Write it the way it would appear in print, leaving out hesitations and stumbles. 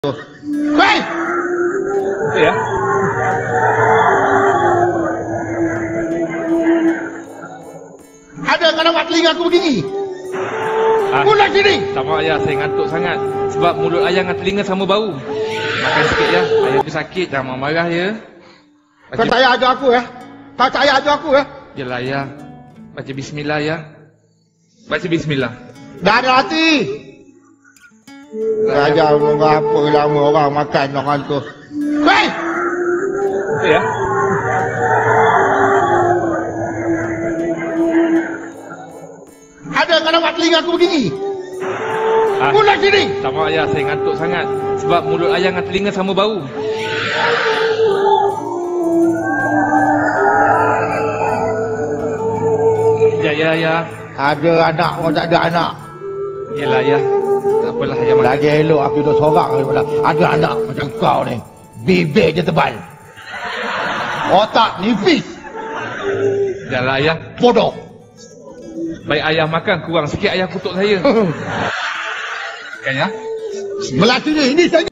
Hei! Ya. Ada kat dapat telinga aku begini. Pulang sini. Sama ayah, saya ngantuk sangat. Sebab mulut ayah dengan telinga sama bau. Makan sikit ya. Ayah tu sakit, jangan marah ya. Kau tak payah ajar aku ya. Kau tak payah ajar aku ya. Yelah ayah. Baca bismillah ya. Baca bismillah. Dah ada hati. Ajar apa lama orang makan orang tu. Hei! Ya. Ada kat dapat telinga aku begini. Pulang sini. Sama ayah, saya ngantuk sangat. Sebab mulut ayah dengan telinga sama bau. Ya ayah. Ada anak orang tak ada anak. Yelah ayah. Tak apalah ayah makan. Lagi elok aku dah seorang daripada ada anak macam kau ni. Bibir je tebal. Otak nipis. Yalah ayah. Bodoh. Baik ayah makan, kurang sikit ayah kutuk saya. Kan ya? Belah sini, ini saja.